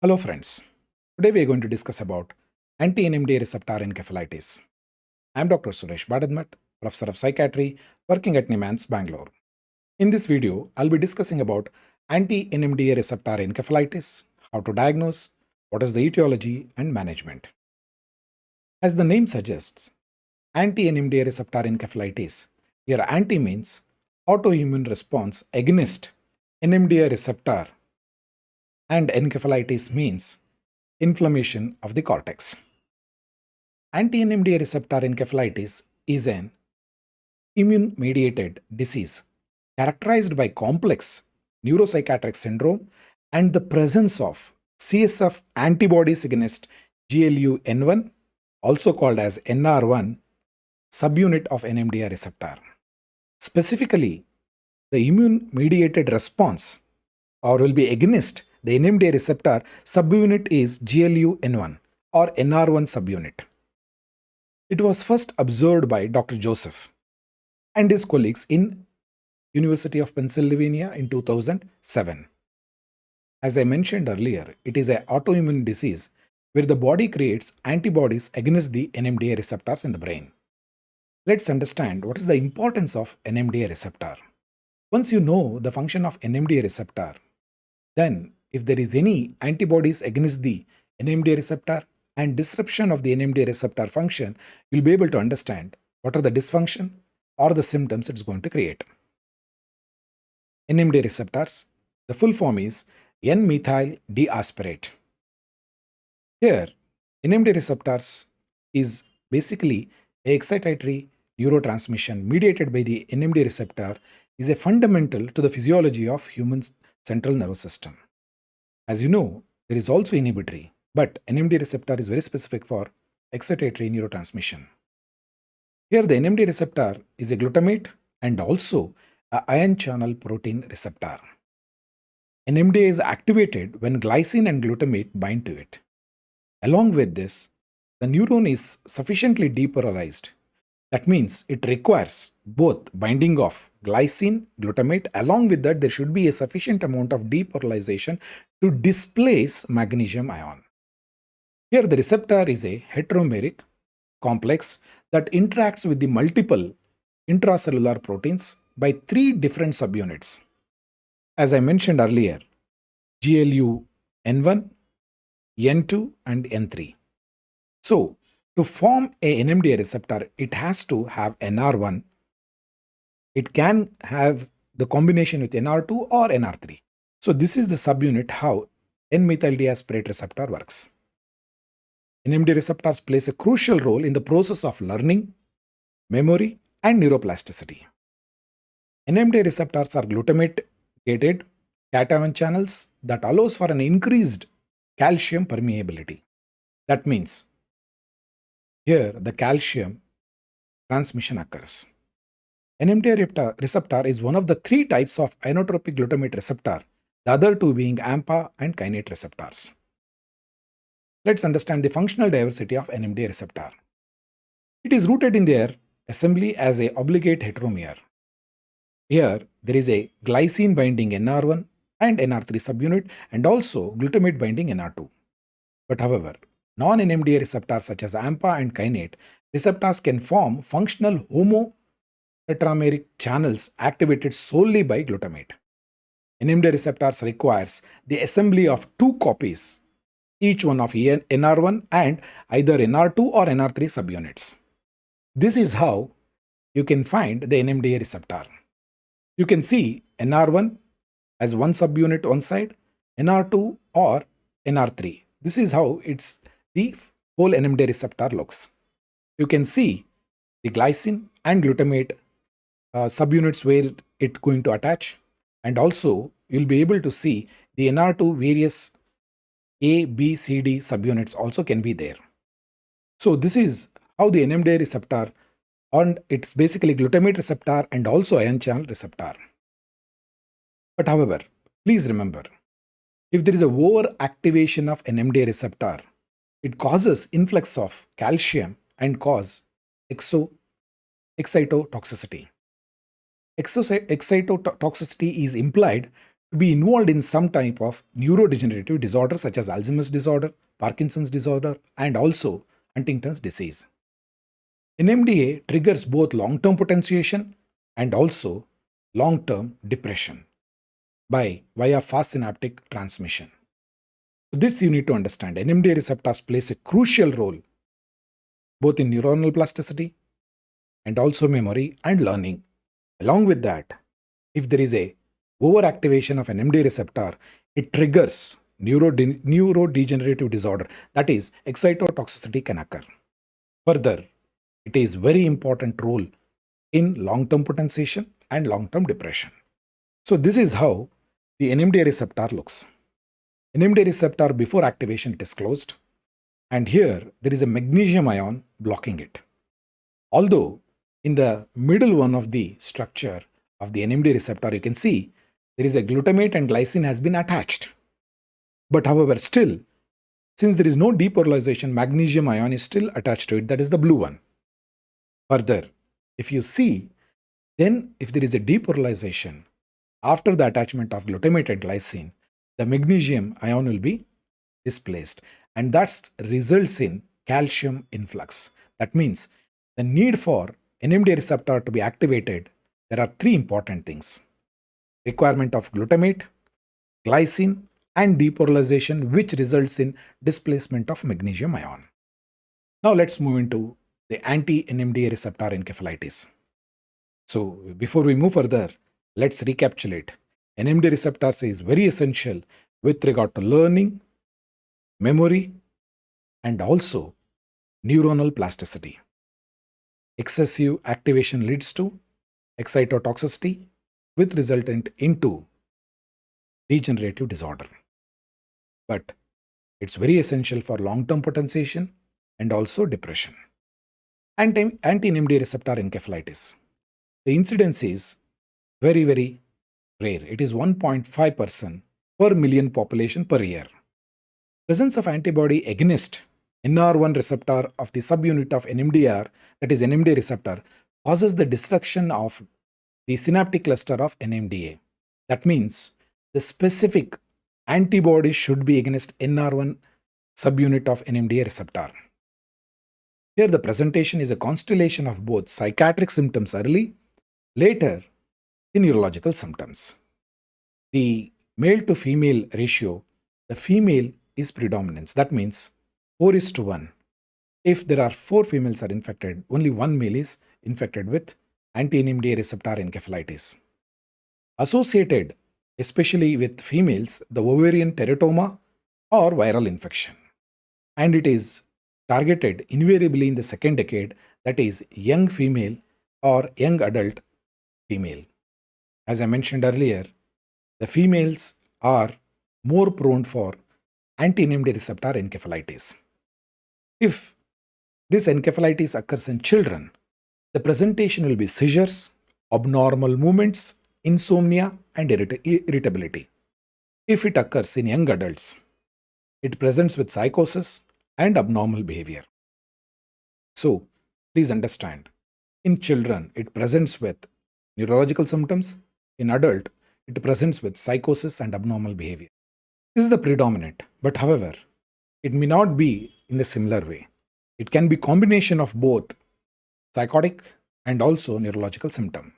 Hello friends, today we are going to discuss about anti-NMDA receptor encephalitis. I am Dr. Suresh Badadmat, Professor of Psychiatry, working at NIMANS, Bangalore. In this video, I'll be discussing about anti-NMDA receptor encephalitis, how to diagnose, what is the etiology and management. As the name suggests, anti-NMDA receptor encephalitis, here anti means autoimmune response against NMDA receptor and encephalitis means inflammation of the cortex. Anti-NMDA receptor encephalitis is an immune-mediated disease characterized by complex neuropsychiatric syndrome and the presence of CSF antibodies against GLU-N1, also called as NR1, subunit of NMDA receptor. Specifically, the immune-mediated response or will be against the NMDA receptor subunit is GLU-N1 or NR1 subunit. It was first observed by Dr. Joseph and his colleagues in University of Pennsylvania in 2007. As I mentioned earlier, it is an autoimmune disease where the body creates antibodies against the NMDA receptors in the brain. Let's understand what is the importance of NMDA receptor. Once you know the function of NMDA receptor, then if there is any antibodies against the NMDA receptor and disruption of the NMDA receptor function, you'll be able to understand what are the dysfunction or the symptoms it's going to create. NMDA receptors, the full form is N-methyl-d-aspartate. Here, NMDA receptors is basically a excitatory neurotransmission mediated by the NMDA receptor is a fundamental to the physiology of human central nervous system. As you know, there is also inhibitory, but NMDA receptor is very specific for excitatory neurotransmission. Here the NMDA receptor is a glutamate and also a ion channel protein receptor. NMDA is activated when glycine and glutamate bind to it. Along with this, the neuron is sufficiently depolarized. That means it requires both binding of glycine, glutamate. Along with that, there should be a sufficient amount of depolarization to displace magnesium ion. Here, the receptor is a heteromeric complex that interacts with the multiple intracellular proteins by three different subunits. As I mentioned earlier, GLU-N1, N2, and N3. So, to form a NMDA receptor, it has to have NR1. It can have the combination with NR2 or NR3. So this is the subunit how N-methyl-d-aspartate receptor works. NMDA receptors plays a crucial role in the process of learning, memory, and neuroplasticity. NMDA receptors are glutamate-gated cation channels that allows for an increased calcium permeability. That means here, the calcium transmission occurs. NMDA receptor is one of the three types of inotropic glutamate receptor, the other two being AMPA and kainate receptors. Let's understand the functional diversity of NMDA receptor. It is rooted in their assembly as a obligate heteromer. Here, there is a glycine binding NR1 and NR3 subunit and also glutamate binding NR2. But however, non-NMDA receptors such as AMPA and kainate receptors can form functional homo-tetrameric channels activated solely by glutamate. NMDA receptors requires the assembly of two copies, each one of NR1 and either NR2 or NR3 subunits. This is how you can find the NMDA receptor. You can see NR1 as one subunit one side, NR2 or NR3. This is how the whole NMDA receptor looks. You can see the glycine and glutamate subunits where it's going to attach, and also you'll be able to see the NR2 various A, B, C, D subunits also can be there. So this is how the NMDA receptor, and it's basically glutamate receptor and also ion channel receptor. But however, please remember, if there is a overactivation of NMDA receptor, it causes influx of calcium and cause excitotoxicity. Excitotoxicity is implied to be involved in some type of neurodegenerative disorder such as Alzheimer's disorder, Parkinson's disorder, and also Huntington's disease. NMDA triggers both long-term potentiation and also long-term depression via fast synaptic transmission. This you need to understand. NMDA receptors plays a crucial role both in neuronal plasticity and also memory and learning. Along with that, if there is a overactivation of an NMDA receptor, it triggers neurodegenerative disorder, that is, excitotoxicity can occur. Further, it is very important role in long-term potentiation and long-term depression. So this is how the NMDA receptor looks. NMDA receptor before activation it is closed, and here there is a magnesium ion blocking it. Although in the middle one of the structure of the NMDA receptor you can see there is a glutamate and glycine has been attached. But however, still, since there is no depolarization, magnesium ion is still attached to it, that is the blue one. Further, if you see, then if there is a depolarization after the attachment of glutamate and glycine, the magnesium ion will be displaced, and that results in calcium influx. That means the need for NMDA receptor to be activated, there are three important things: requirement of glutamate, glycine, and depolarization, which results in displacement of magnesium ion. Now let's move into the anti-NMDA receptor encephalitis. So before we move further, let's recapitulate. NMDA receptors is very essential with regard to learning, memory, and also neuronal plasticity. Excessive activation leads to excitotoxicity with resultant into degenerative disorder. But it's very essential for long-term potentiation and also depression. Anti-NMDA receptor encephalitis. The incidence is very, very rare. It is 1.5% per million population per year. Presence of antibody against NR1 receptor of the subunit of NMDR, that is NMDA receptor, causes the destruction of the synaptic cluster of NMDA. That means the specific antibody should be against NR1 subunit of NMDA receptor. Here the presentation is a constellation of both psychiatric symptoms early, later the neurological symptoms. The male to female ratio, the female is predominance. That means 4:1. If there are 4 females are infected, only 1 male is infected with anti-NMDA receptor encephalitis. Associated especially with females, the ovarian teratoma or viral infection. And it is targeted invariably in the second decade, that is young female or young adult female. As I mentioned earlier, the females are more prone for anti-NMDA receptor encephalitis. If this encephalitis occurs in children, the presentation will be seizures, abnormal movements, insomnia, and irritability. If it occurs in young adults, it presents with psychosis and abnormal behavior. So, please understand, in children, it presents with neurological symptoms. In adult, it presents with psychosis and abnormal behavior. This is the predominant, but however, it may not be in the similar way. It can be combination of both psychotic and also neurological symptom.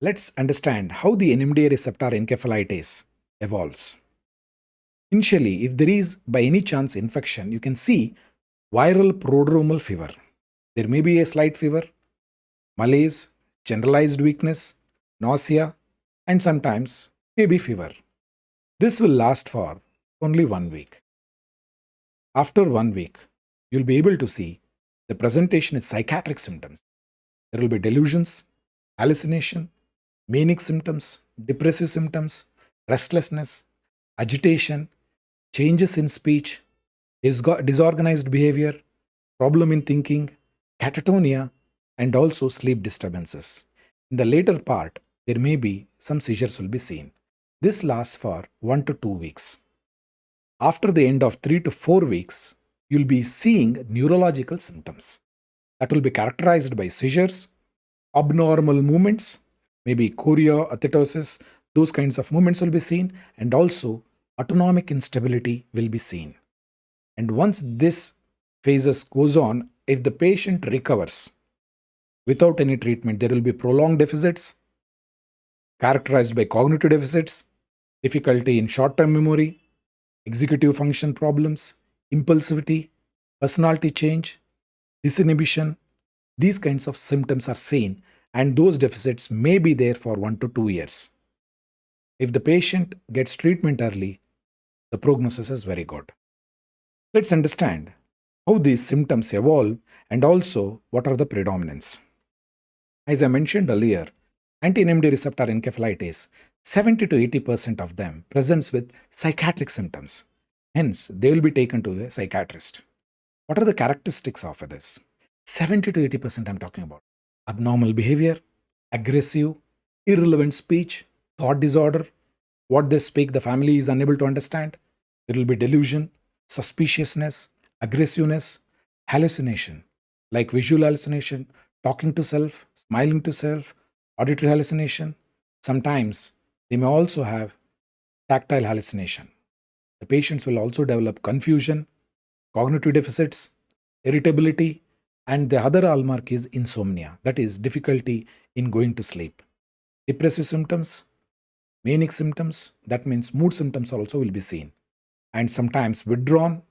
Let's understand how the NMDA receptor encephalitis evolves. Initially, if there is by any chance infection, you can see viral prodromal fever. There may be a slight fever, malaise, generalized weakness, nausea, and sometimes maybe fever. This will last for only 1 week. After 1 week, you'll be able to see the presentation is psychiatric symptoms. There will be delusions, hallucination, manic symptoms, depressive symptoms, restlessness, agitation, changes in speech, disorganized behavior, problem in thinking, catatonia, and also sleep disturbances. In the later part, there may be some seizures will be seen. This lasts for 1 to 2 weeks. After the end of 3 to 4 weeks, you'll be seeing neurological symptoms that will be characterized by seizures, abnormal movements, maybe chorea, athetosis. those kinds of movements will be seen, and also autonomic instability will be seen. And once this phases goes on, if the patient recovers without any treatment, there will be prolonged deficits characterized by cognitive deficits, difficulty in short-term memory, executive function problems, impulsivity, personality change, disinhibition. These kinds of symptoms are seen, and those deficits may be there for 1 to 2 years. If the patient gets treatment early, the prognosis is very good. Let's understand how these symptoms evolve and also what are the predominance. As I mentioned earlier, anti-NMDA receptor encephalitis, 70 to 80% of them presents with psychiatric symptoms. Hence, they will be taken to a psychiatrist. What are the characteristics of this? 70 to 80% I'm talking about. Abnormal behavior, aggressive, irrelevant speech, thought disorder. What they speak, the family is unable to understand. There will be delusion, suspiciousness, aggressiveness, hallucination, like visual hallucination, talking to self, smiling to self, auditory hallucination. Sometimes they may also have tactile hallucination. The patients will also develop confusion, cognitive deficits, irritability, and the other hallmark is insomnia, that is, difficulty in going to sleep. Depressive symptoms, manic symptoms, that means mood symptoms also will be seen. And sometimes withdrawn,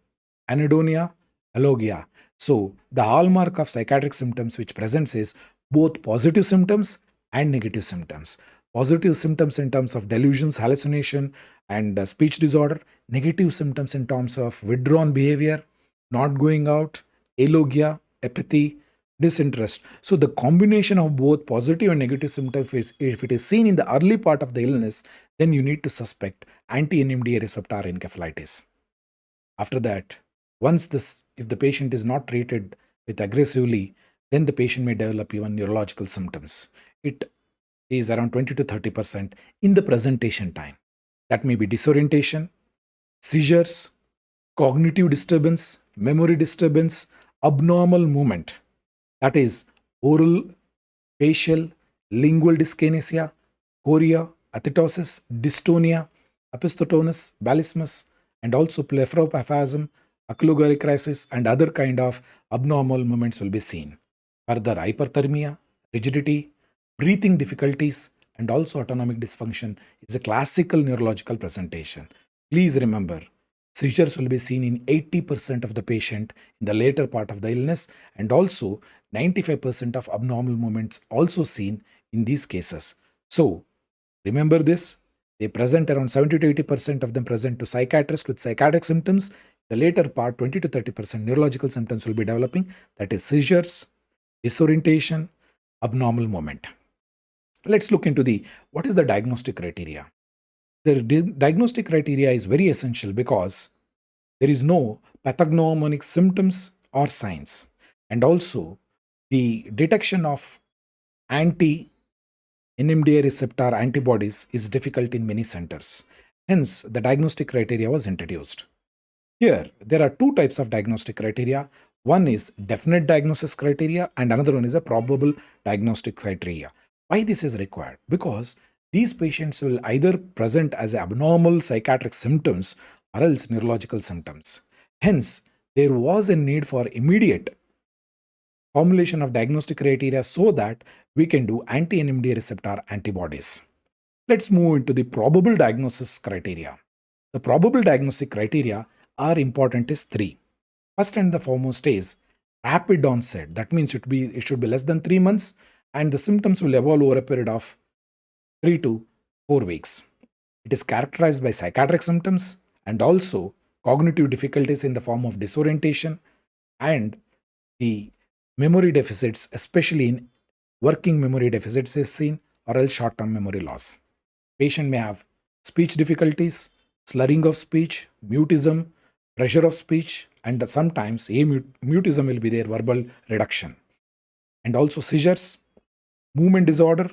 anhedonia, alogia. So the hallmark of psychiatric symptoms which presents is both positive symptoms and negative symptoms. Positive symptoms in terms of delusions, hallucination, and speech disorder. Negative symptoms in terms of withdrawn behavior, not going out, alogia, apathy, disinterest. So the combination of both positive and negative symptoms, if it is seen in the early part of the illness, then you need to suspect anti-NMDA receptor encephalitis. After that, if the patient is not treated with aggressively, then the patient may develop even neurological symptoms. It is around 20 to 30% in the presentation time. That may be disorientation, seizures, cognitive disturbance, memory disturbance, abnormal movement. That is oral, facial, lingual dyskinesia, chorea, athetosis, dystonia, epistotonus, balismus, and also blepharospasm, oculogary crisis, and other kind of abnormal movements will be seen. Further, hyperthermia, rigidity, breathing difficulties, and also autonomic dysfunction is a classical neurological presentation. Please remember, seizures will be seen in 80% of the patient in the later part of the illness, and also 95% of abnormal movements also seen in these cases. So, remember this, they present around 70 to 80% of them present to psychiatrists with psychiatric symptoms. The later part, 20 to 30% neurological symptoms will be developing, that is seizures, disorientation, abnormal movement. Let's look into what is the diagnostic criteria. The diagnostic criteria is very essential because there is no pathognomonic symptoms or signs, and also the detection of anti-NMDA receptor antibodies is difficult in many centers. Hence, the diagnostic criteria was introduced. Here, there are two types of diagnostic criteria. One is definite diagnosis criteria and another one is a probable diagnostic criteria. Why this is required? Because these patients will either present as abnormal psychiatric symptoms or else neurological symptoms. Hence, there was a need for immediate formulation of diagnostic criteria so that we can do anti-NMDA receptor antibodies. Let's move into the probable diagnosis criteria. The probable diagnostic criteria are important is three. First and the foremost is rapid onset. That means it should be less than 3 months and the symptoms will evolve over a period of 3 to 4 weeks. It is characterized by psychiatric symptoms and also cognitive difficulties in the form of disorientation and the memory deficits, especially in working memory deficits is seen or else short-term memory loss. Patient may have speech difficulties, slurring of speech, mutism, pressure of speech, and sometimes mutism will be there, verbal reduction. And also seizures, movement disorder,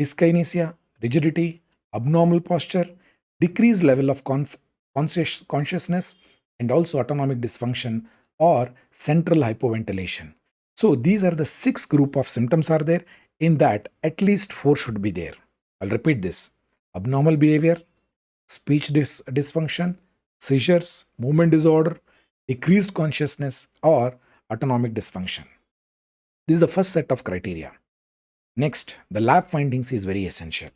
dyskinesia, rigidity, abnormal posture, decreased level of consciousness, and also autonomic dysfunction or central hypoventilation. So these are the 6 group of symptoms are there. In that, at least 4 should be there. I'll repeat this. abnormal behavior, speech dysfunction, seizures, movement disorder, decreased consciousness, or autonomic dysfunction. This is the first set of criteria. Next, the lab findings is very essential.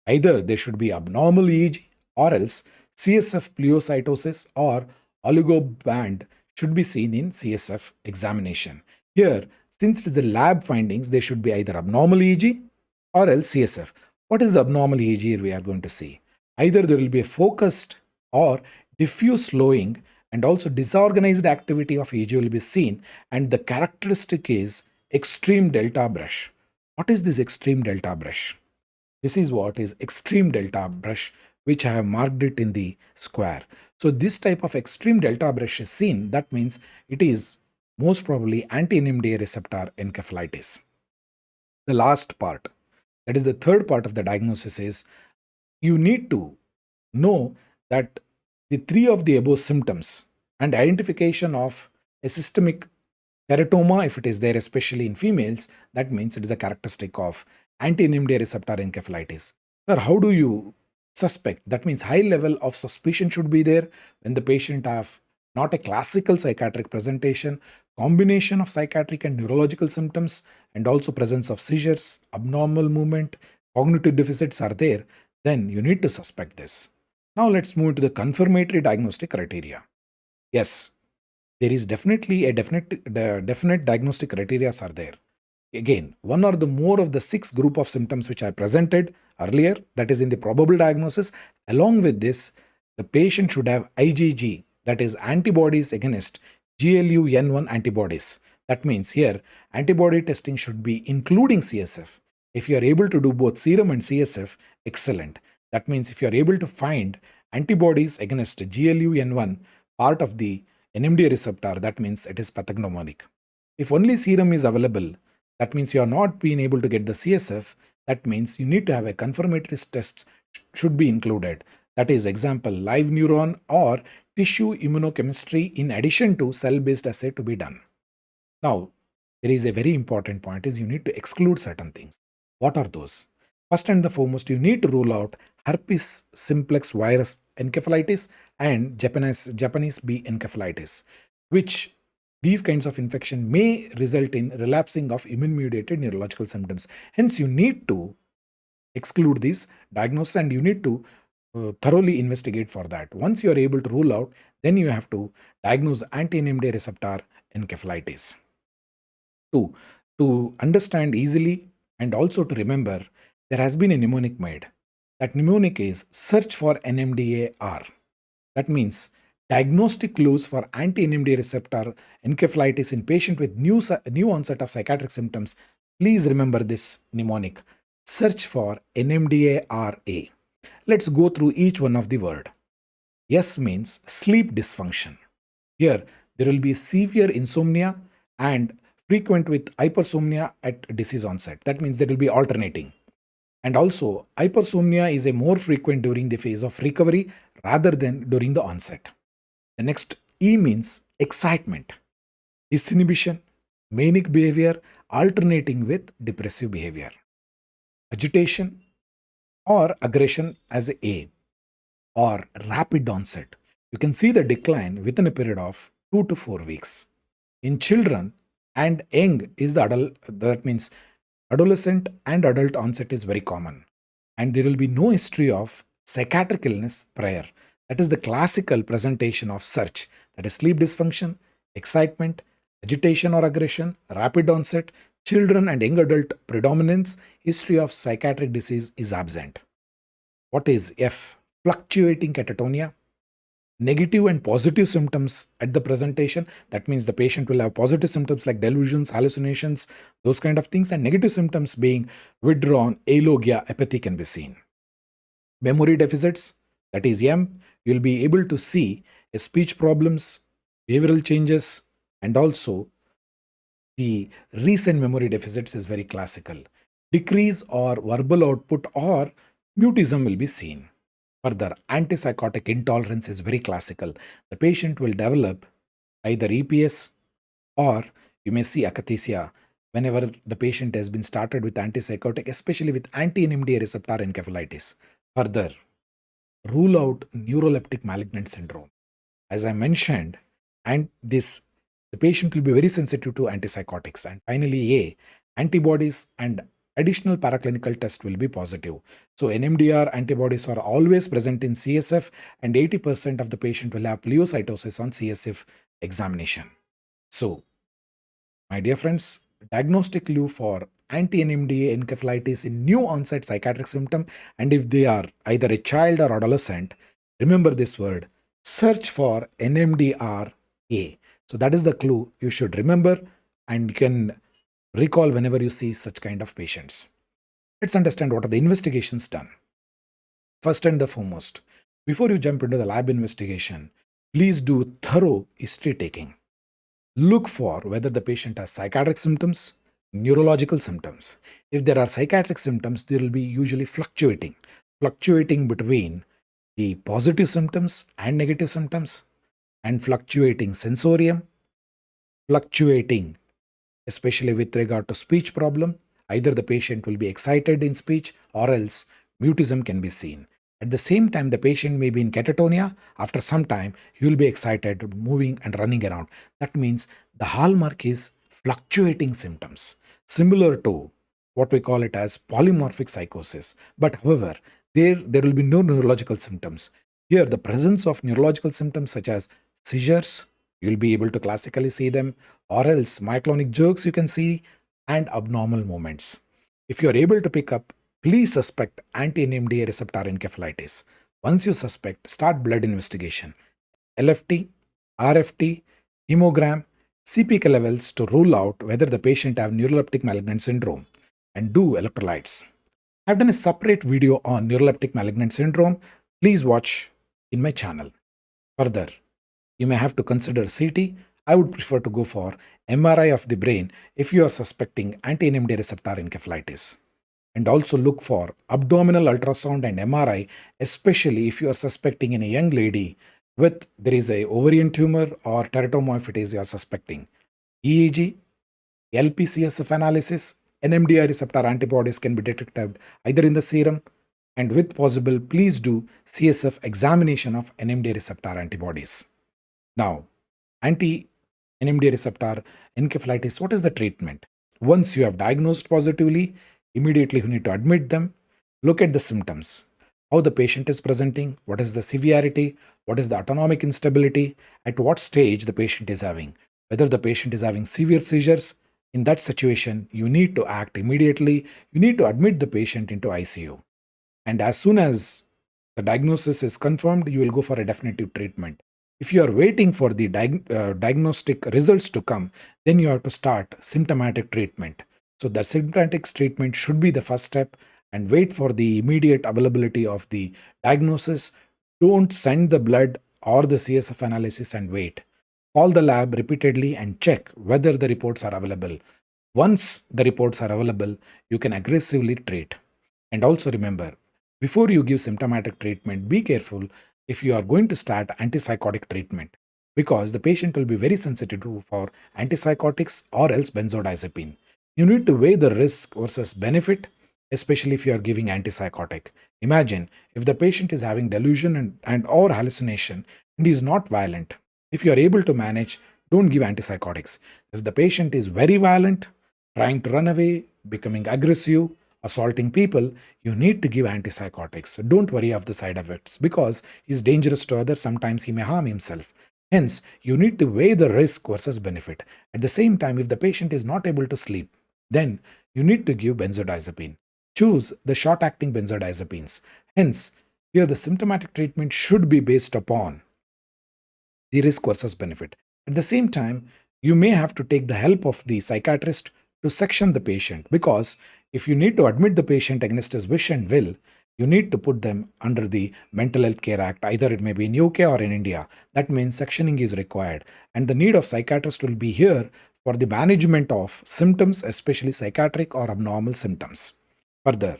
Either there should be abnormal EEG or else CSF pleocytosis or oligoband should be seen in CSF examination. Here, since it is the lab findings, there should be either abnormal EEG or else CSF. What is the abnormal EEG we are going to see? Either there will be a focused or diffuse slowing and also disorganized activity of EEG will be seen, and the characteristic is extreme delta brush. What is this extreme delta brush? This is what is extreme delta brush, which I have marked it in the square. So this type of extreme delta brush is seen. That means it is most probably anti-NMDA receptor encephalitis. The last part, that is the third part of the diagnosis, is you need to know that the three of the above symptoms and identification of a systemic teratoma, if it is there, especially in females, that means it is a characteristic of anti-NMDA receptor encephalitis. Sir, how do you suspect? That means high level of suspicion should be there when the patient have not a classical psychiatric presentation, combination of psychiatric and neurological symptoms, and also presence of seizures, abnormal movement, cognitive deficits are there, then you need to suspect this. Now let's move to the confirmatory diagnostic criteria. Yes, there is definitely a definite diagnostic criteria are there. Again, one or the more of the 6 group of symptoms which I presented earlier, that is in the probable diagnosis. Along with this, the patient should have IgG, that is antibodies against GLU-N1 antibodies. That means here antibody testing should be including CSF. If you are able to do both serum and CSF, excellent. That means if you are able to find antibodies against GLU-N1 part of the NMDA receptor, that means it is pathognomonic. If only serum is available, that means you are not being able to get the CSF, that means you need to have a confirmatory test should be included. That is example live neuron or tissue immunochemistry in addition to cell-based assay to be done. Now, there is a very important point is you need to exclude certain things. What are those? First and the foremost, you need to rule out herpes simplex virus encephalitis and Japanese bee encephalitis, which these kinds of infection may result in relapsing of immune-mediated neurological symptoms. Hence, you need to exclude these diagnosis and you need to thoroughly investigate for that. Once you are able to rule out, then you have to diagnose anti-NMDA receptor encephalitis. To understand easily and also to remember, there has been a mnemonic made. That mnemonic is search for NMDAR. That means diagnostic clues for anti-NMDA receptor encephalitis in patient with new onset of psychiatric symptoms. Please remember this mnemonic. Search for NMDARA. Let's go through each one of the word. S means sleep dysfunction. Here, there will be severe insomnia and frequent with hypersomnia at disease onset. That means there will be alternating. And also, hypersomnia is a more frequent during the phase of recovery rather than during the onset. The next E means excitement, disinhibition, manic behavior alternating with depressive behavior. Agitation or aggression as A, or rapid onset. You can see the decline within a period of 2 to 4 weeks. In children and young is the adult, that means adolescent and adult onset is very common. And there will be no history of psychiatric illness prior. That is the classical presentation of search. That is sleep dysfunction, excitement, agitation or aggression, rapid onset, children and young adult predominance, history of psychiatric disease is absent. What is F? Fluctuating catatonia, negative and positive symptoms at the presentation. That means the patient will have positive symptoms like delusions, hallucinations, those kind of things, and negative symptoms being withdrawn, alogia, apathy can be seen. Memory deficits, that is M, you'll be able to see speech problems, behavioral changes, and also the recent memory deficits is very classical. Decrease or verbal output or mutism will be seen. Further, antipsychotic intolerance is very classical. The patient will develop either EPS or you may see akathisia whenever the patient has been started with antipsychotic, especially with anti-NMDA receptor encephalitis. Further, rule out neuroleptic malignant syndrome. As I mentioned, and this the patient will be very sensitive to antipsychotics. And finally, antibodies and additional paraclinical test will be positive. So NMDR antibodies are always present in CSF, and 80% of the patient will have pleocytosis on CSF examination. So, my dear friends, diagnostic clue for anti-NMDA encephalitis in new onset psychiatric symptom, and if they are either a child or adolescent, remember this word: search for NMDRA. So that is the clue you should remember, and you can recall whenever you see such kind of patients. Let's understand what are the investigations done. First and the foremost, before you jump into the lab investigation, please do thorough history taking. Look for whether the patient has psychiatric symptoms, neurological symptoms. If there are psychiatric symptoms, they will be usually fluctuating between the positive symptoms and negative symptoms, and fluctuating sensorium, fluctuating especially with regard to speech problem. Either the patient will be excited in speech or else mutism can be seen. At the same time, the patient may be in catatonia. After some time, he will be excited, moving and running around. That means the hallmark is fluctuating symptoms, similar to what we call it as polymorphic psychosis. But however, there will be no neurological symptoms. Here, the presence of neurological symptoms such as seizures, you'll be able to classically see them, or else myoclonic jerks you can see, and abnormal movements. If you are able to pick up, please suspect anti-NMDA receptor encephalitis. Once you suspect, start blood investigation. LFT, RFT, hemogram, CPK levels to rule out whether the patient have neuroleptic malignant syndrome, and do electrolytes. I've done a separate video on neuroleptic malignant syndrome. Please watch in my channel. Further, you may have to consider CT. I would prefer to go for MRI of the brain if you are suspecting anti-NMDA receptor encephalitis. And also look for abdominal ultrasound and MRI, especially if you are suspecting in a young lady with there is a ovarian tumor or teratomyophytes you are suspecting. EEG, LPCSF analysis, NMDA receptor antibodies can be detected either in the serum, and with possible, please do CSF examination of NMDA receptor antibodies. Now, anti-NMDA receptor encephalitis, what is the treatment? Once you have diagnosed positively, immediately you need to admit them, look at the symptoms, how the patient is presenting, what is the severity, what is the autonomic instability, at what stage the patient is having, whether the patient is having severe seizures. In that situation, you need to act immediately. You need to admit the patient into ICU. And as soon as the diagnosis is confirmed, you will go for a definitive treatment. If you are waiting for the diagnostic results to come, then you have to start symptomatic treatment. So the symptomatic treatment should be the first step, and wait for the immediate availability of the diagnosis. Don't send the blood or the CSF analysis and wait. Call the lab repeatedly and check whether the reports are available. Once the reports are available, you can aggressively treat. And also remember, before you give symptomatic treatment, be careful if you are going to start antipsychotic treatment, because the patient will be very sensitive for antipsychotics or else benzodiazepine. You need to weigh the risk versus benefit, especially if you are giving antipsychotic. Imagine if the patient is having delusion and or hallucination and is not violent. If you are able to manage, don't give antipsychotics. If the patient is very violent, trying to run away, becoming aggressive, assaulting people, you need to give antipsychotics. Don't worry of the side effects because he's dangerous to others. Sometimes he may harm himself. Hence, you need to weigh the risk versus benefit. At the same time, if the patient is not able to sleep, then you need to give benzodiazepine. Choose the short-acting benzodiazepines. Hence, here the symptomatic treatment should be based upon the risk versus benefit. At the same time, you may have to take the help of the psychiatrist to section the patient, because if you need to admit the patient against his wish and will, you need to put them under the Mental Health Care Act. Either it may be in UK or in India. That means sectioning is required, and the need of psychiatrist will be here for the management of symptoms, especially psychiatric or abnormal symptoms. Further,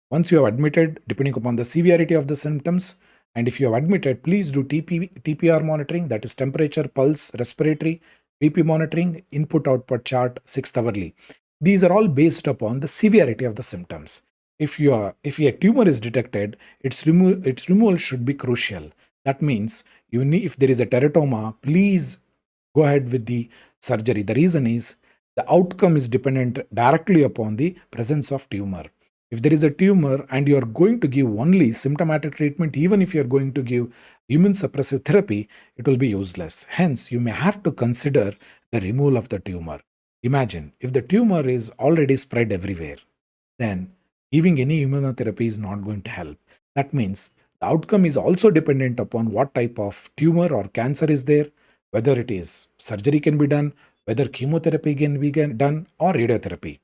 once you have admitted, depending upon the severity of the symptoms, and if you have admitted, please do TPR monitoring, that is temperature, pulse, respiratory, BP monitoring, input-output chart 6th hourly. These are all based upon the severity of the symptoms. if a tumor is detected, its removal should be crucial. That means if there is a teratoma, please go ahead with the surgery. The reason is the outcome is dependent directly upon the presence of tumor. If there is a tumor and you are going to give only symptomatic treatment, even if you are going to give immune suppressive therapy, it will be useless. Hence, you may have to consider the removal of the tumor. Imagine if the tumor is already spread everywhere, then giving any immunotherapy is not going to help. That means the outcome is also dependent upon what type of tumor or cancer is there, whether it is surgery can be done, whether chemotherapy can be done, or radiotherapy.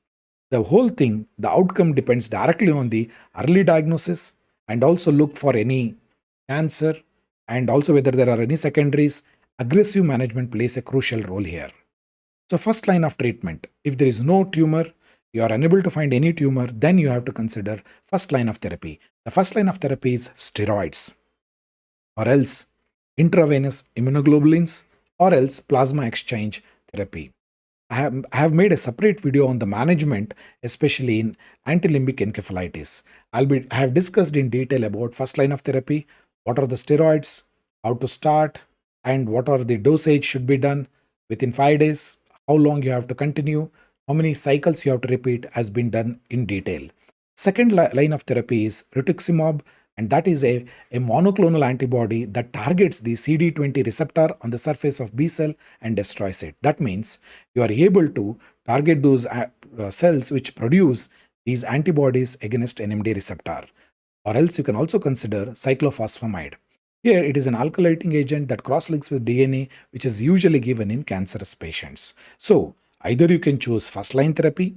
The whole thing, the outcome depends directly on the early diagnosis, and also look for any cancer, and also whether there are any secondaries. Aggressive management plays a crucial role here. So, first line of treatment, if there is no tumor, you are unable to find any tumor, then you have to consider first line of therapy. The first line of therapy is steroids, or else intravenous immunoglobulins, or else plasma exchange therapy. I have made a separate video on the management, especially in anti-limbic encephalitis. I have discussed in detail about first line of therapy, what are the steroids, how to start, and what are the dosage should be done within 5 days, how long you have to continue, how many cycles you have to repeat has been done in detail. Second line of therapy is rituximab, and that is a monoclonal antibody that targets the CD20 receptor on the surface of B cell and destroys it. That means you are able to target those cells which produce these antibodies against NMDA receptor. Or else you can also consider cyclophosphamide. Here it is an alkylating agent that cross-links with DNA, which is usually given in cancerous patients. So either you can choose first-line therapy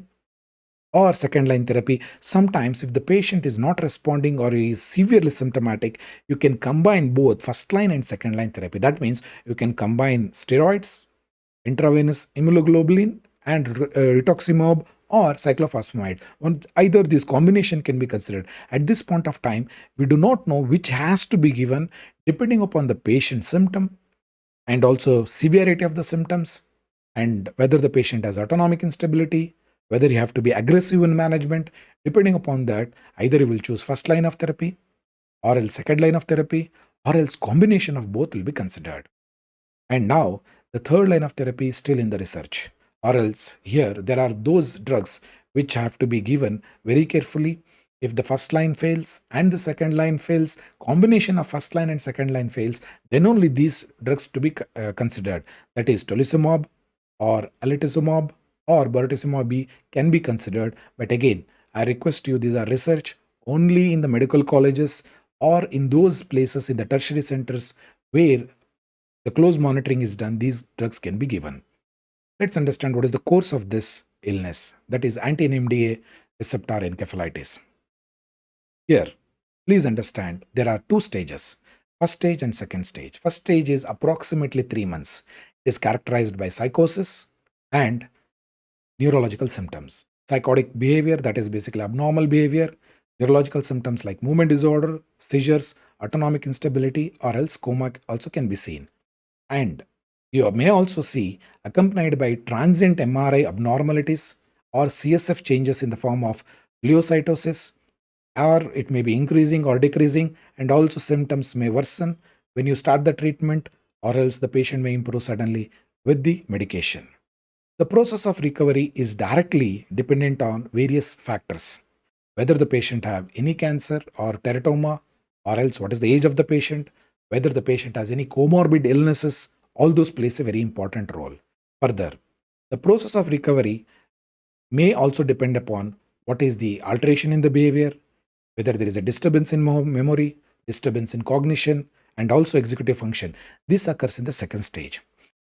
or second line therapy. Sometimes if the patient is not responding or is severely symptomatic, you can combine both first line and second line therapy. That means you can combine steroids, intravenous immunoglobulin, and rituximab or cyclophosphamide. Either this combination can be considered. At this point of time, we do not know which has to be given depending upon the patient's symptom and also severity of the symptoms, and whether the patient has autonomic instability, whether you have to be aggressive in management. Depending upon that, either you will choose first line of therapy, or else second line of therapy, or else combination of both will be considered. And now the third line of therapy is still in the research, or else here there are those drugs which have to be given very carefully. If the first line fails and the second line fails, combination of first line and second line fails, then only these drugs to be considered. That is tolizumab or alituzumab or bortezomib B can be considered. But again, I request you, these are research only in the medical colleges or in those places in the tertiary centers where the close monitoring is done. These drugs can be given. Let's understand what is the course of this illness, that is anti-NMDA receptor encephalitis. Here, please understand there are two stages, first stage and second stage. First stage is approximately 3 months. It is characterized by psychosis and neurological symptoms. Psychotic behavior, that is basically abnormal behavior, neurological symptoms like movement disorder, seizures, autonomic instability, or else coma also can be seen. And you may also see accompanied by transient MRI abnormalities or CSF changes in the form of pleocytosis, or it may be increasing or decreasing, and also symptoms may worsen when you start the treatment, or else the patient may improve suddenly with the medication. The process of recovery is directly dependent on various factors, whether the patient have any cancer or teratoma, or else what is the age of the patient, whether the patient has any comorbid illnesses. All those plays a very important role. Further, the process of recovery may also depend upon what is the alteration in the behavior, whether there is a disturbance in memory, disturbance in cognition, and also executive function. This occurs in the second stage.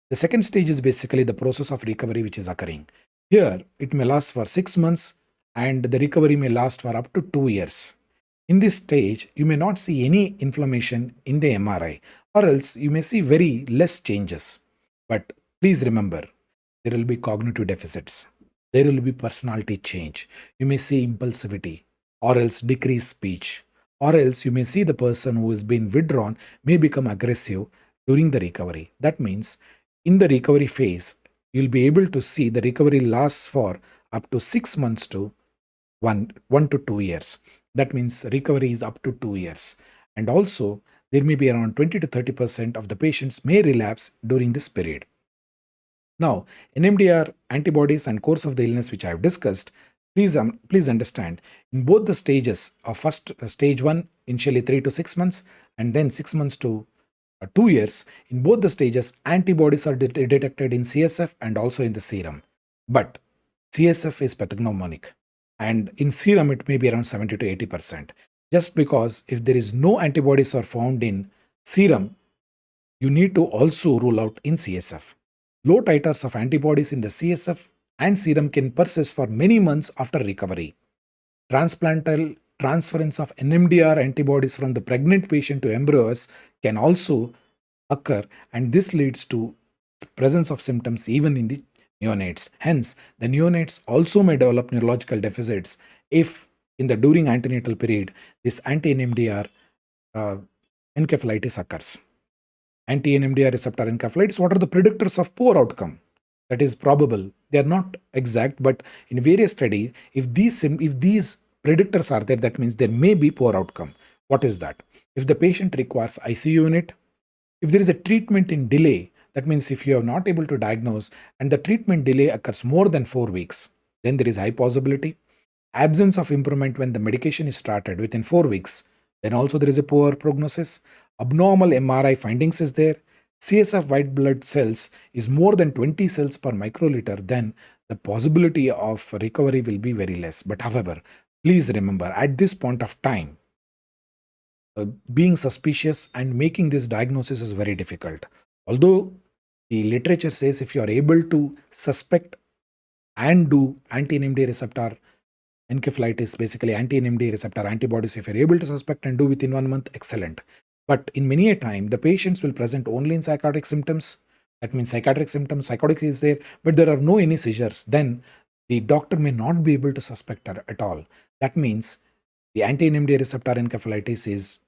The second stage is basically the process of recovery which is occurring. Here, it may last for 6 months and the recovery may last for up to 2 years. In this stage, you may not see any inflammation in the MRI, or else you may see very less changes. But please remember, there will be cognitive deficits. There will be personality change. You may see impulsivity, or else decreased speech, or else you may see the person who has been withdrawn may become aggressive during the recovery. That means in the recovery phase, you'll be able to see the recovery lasts for up to 6 months to 1 to 2 years. That means recovery is up to 2 years. And also, there may be around 20 to 30% of the patients may relapse during this period. Now, NMDR antibodies and course of the illness which I have discussed, please understand, in both the stages of first stage 1, initially 3 to 6 months, and then 6 months to 2 years, in both the stages, antibodies are detected in CSF and also in the serum. But CSF is pathognomonic, and in serum it may be around 70 to 80%. Just because if there is no antibodies are found in serum, you need to also rule out in CSF. Low titers of antibodies in the CSF and serum can persist for many months after recovery. Transplantal transference of NMDR antibodies from the pregnant patient to embryos can also occur, and this leads to presence of symptoms even in the neonates. Hence, the neonates also may develop neurological deficits if in the during antenatal period this anti-NMDR encephalitis occurs. Anti-NMDA receptor encephalitis, what are the predictors of poor outcome? That is probable. They are not exact, but in various studies, if these predictors are there, that means there may be poor outcome. What is that? If the patient requires ICU unit, if there is a treatment in delay, that means if you are not able to diagnose and the treatment delay occurs more than 4 weeks, then there is high possibility. Absence of improvement when the medication is started within 4 weeks, then also there is a poor prognosis. Abnormal MRI findings is there. CSF white blood cells is more than 20 cells per microliter, then the possibility of recovery will be very less. But however, please remember at this point of time, being suspicious and making this diagnosis is very difficult. Although the literature says if you are able to suspect and do anti-NMDA receptor encephalitis, basically anti-NMDA receptor antibodies, if you're able to suspect and do within 1 month, excellent. But in many a time, the patients will present only in psychotic symptoms. That means psychiatric symptoms, psychotic is there, but there are no any seizures. Then the doctor may not be able to suspect at all. That means the anti-NMDA receptor encephalitis is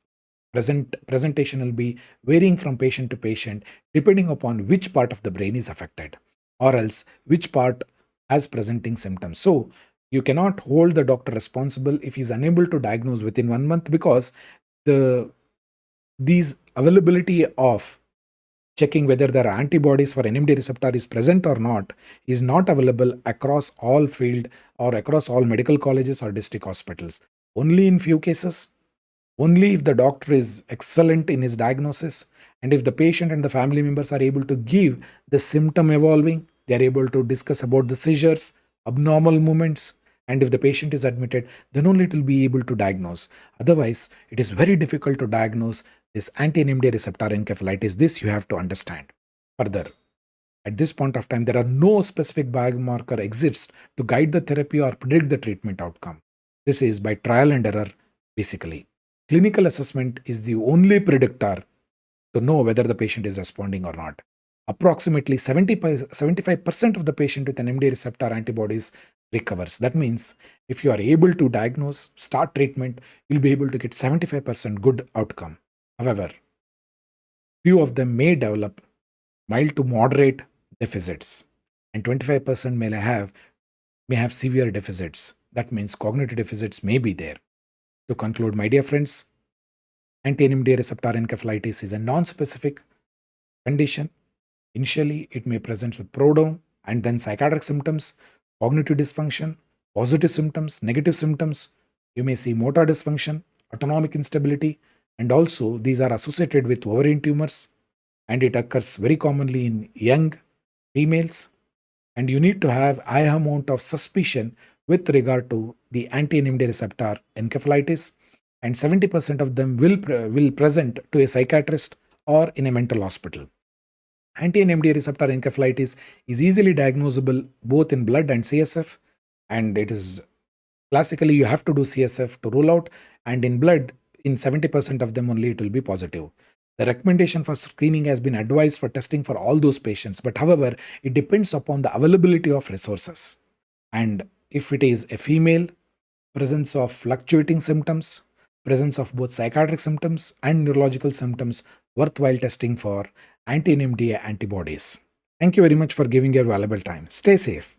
presentation will be varying from patient to patient depending upon which part of the brain is affected or else which part has presenting symptoms. So you cannot hold the doctor responsible if he's unable to diagnose within 1 month, because these availability of checking whether there are antibodies for NMDA receptor is present or not is not available across all field or across all medical colleges or district hospitals. Only in few cases, only if the doctor is excellent in his diagnosis and if the patient and the family members are able to give the symptom evolving, they are able to discuss about the seizures, abnormal movements, and if the patient is admitted, then only it will be able to diagnose. Otherwise, it is very difficult to diagnose this anti-NMDA receptor encephalitis. This you have to understand. Further, at this point of time, there are no specific biomarker exists to guide the therapy or predict the treatment outcome. This is by trial and error, basically. Clinical assessment is the only predictor to know whether the patient is responding or not. Approximately 75% of the patient with an NMDA receptor antibodies recovers. That means if you are able to diagnose, start treatment, you'll be able to get 75% good outcome. However, few of them may develop mild to moderate deficits, and 25% may have severe deficits. That means cognitive deficits may be there. To conclude, my dear friends, anti-NMDA receptor encephalitis is a non-specific condition. Initially, it may present with prodrome and then psychiatric symptoms, cognitive dysfunction, positive symptoms, negative symptoms. You may see motor dysfunction, autonomic instability, and also these are associated with ovarian tumors, and it occurs very commonly in young females. And you need to have high amount of suspicion with regard to the anti-NMDA receptor encephalitis, and 70% of them will present to a psychiatrist or in a mental hospital. Anti-NMDA receptor encephalitis is easily diagnosable both in blood and CSF, and it is classically you have to do CSF to rule out, and in blood, in 70% of them only it will be positive. The recommendation for screening has been advised for testing for all those patients, but however, it depends upon the availability of resources. And if it is a female, presence of fluctuating symptoms, presence of both psychiatric symptoms and neurological symptoms, worthwhile testing for anti-NMDA antibodies. Thank you very much for giving your valuable time. Stay safe.